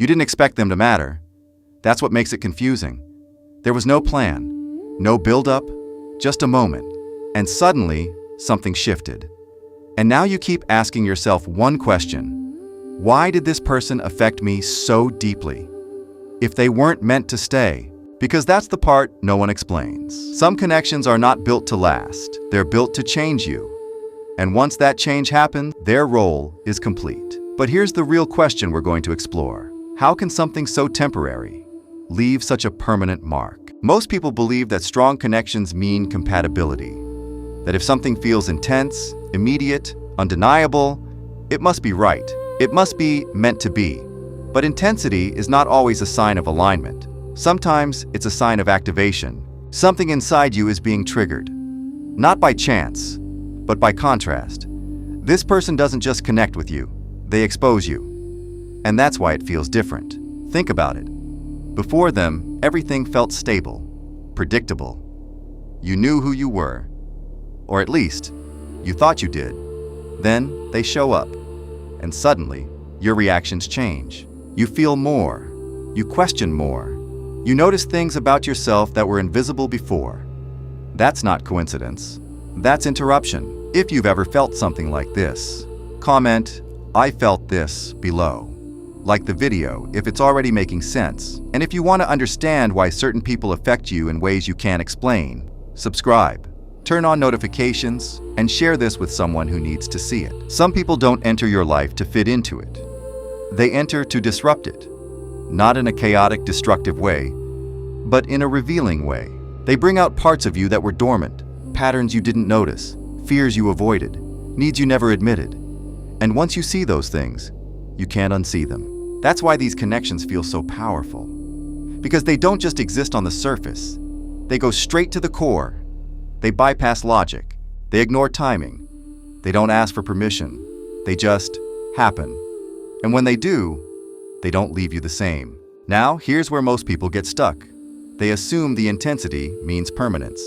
You didn't expect them to matter. That's what makes it confusing. There was no plan, no build-up, just a moment. And suddenly, something shifted. And now you keep asking yourself one question. Why did this person affect me so deeply? If they weren't meant to stay. Because that's the part no one explains. Some connections are not built to last. They're built to change you. And once that change happens, their role is complete. But here's the real question we're going to explore. How can something so temporary leave such a permanent mark? Most people believe that strong connections mean compatibility. That if something feels intense, immediate, undeniable, it must be right. It must be meant to be. But intensity is not always a sign of alignment. Sometimes it's a sign of activation. Something inside you is being triggered. Not by chance, but by contrast. This person doesn't just connect with you, they expose you. And that's why it feels different. Think about it. Before them, everything felt stable, predictable. You knew who you were. Or at least, you thought you did. Then they show up, and suddenly, your reactions change. You feel more. You question more. You notice things about yourself that were invisible before. That's not coincidence. That's interruption. If you've ever felt something like this, comment, "I felt this," below. Like the video if it's already making sense. And if you want to understand why certain people affect you in ways you can't explain, subscribe. Turn on notifications, and share this with someone who needs to see it. Some people don't enter your life to fit into it. They enter to disrupt it. Not in a chaotic, destructive way, but in a revealing way. They bring out parts of you that were dormant, patterns you didn't notice, fears you avoided, needs you never admitted. And once you see those things, you can't unsee them. That's why these connections feel so powerful. Because they don't just exist on the surface. They go straight to the core. They bypass logic. They ignore timing. They don't ask for permission. They just happen. And when they do, they don't leave you the same. Now, here's where most people get stuck. They assume the intensity means permanence.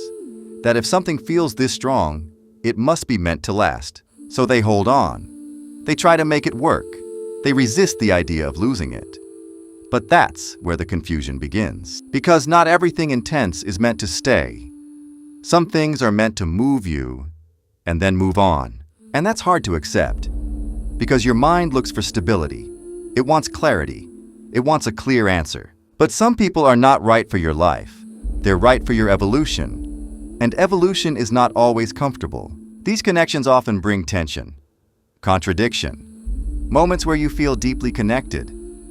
That if something feels this strong, it must be meant to last. So they hold on. They try to make it work. They resist the idea of losing it. But that's where the confusion begins. Because not everything intense is meant to stay. Some things are meant to move you and then move on. And that's hard to accept. Because your mind looks for stability. It wants clarity. It wants a clear answer. But some people are not right for your life. They're right for your evolution. And evolution is not always comfortable. These connections often bring tension, contradiction, moments where you feel deeply connected,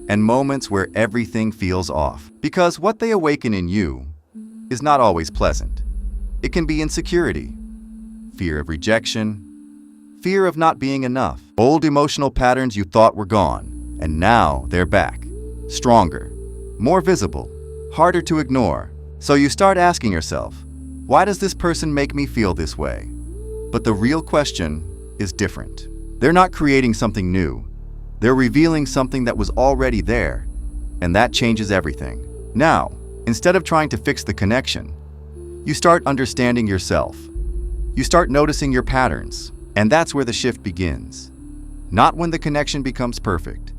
and moments where everything feels off. Because what they awaken in you is not always pleasant. It can be insecurity, fear of rejection, fear of not being enough, old emotional patterns you thought were gone, and now they're back, stronger, more visible, harder to ignore. So you start asking yourself, why does this person make me feel this way? But the real question is different. They're not creating something new. They're revealing something that was already there, and that changes everything. Now, instead of trying to fix the connection, you start understanding yourself. You start noticing your patterns, and that's where the shift begins. Not when the connection becomes perfect,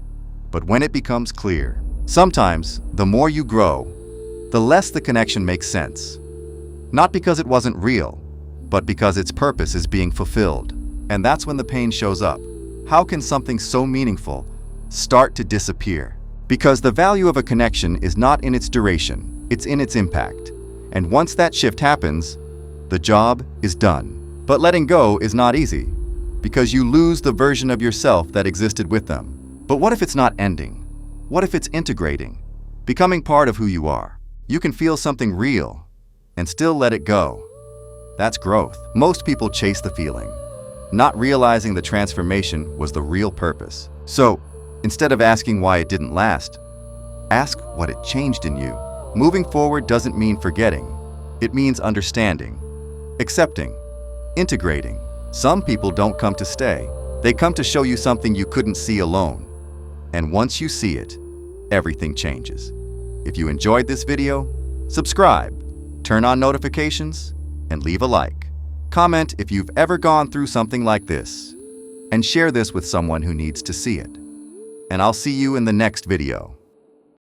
but when it becomes clear. Sometimes, the more you grow, the less the connection makes sense. Not because it wasn't real, but because its purpose is being fulfilled. And that's when the pain shows up. How can something so meaningful start to disappear? Because the value of a connection is not in its duration, it's in its impact. And once that shift happens, the job is done. But letting go is not easy, because you lose the version of yourself that existed with them. But what if it's not ending? What if it's integrating, becoming part of who you are? You can feel something real and still let it go. That's growth. Most people chase the feeling, not realizing the transformation was the real purpose. So, instead of asking why it didn't last, ask what it changed in you. Moving forward doesn't mean forgetting. It means understanding, accepting, integrating. Some people don't come to stay. They come to show you something you couldn't see alone. And once you see it, everything changes. If you enjoyed this video, subscribe, turn on notifications, and leave a like. Comment if you've ever gone through something like this, and share this with someone who needs to see it. And I'll see you in the next video.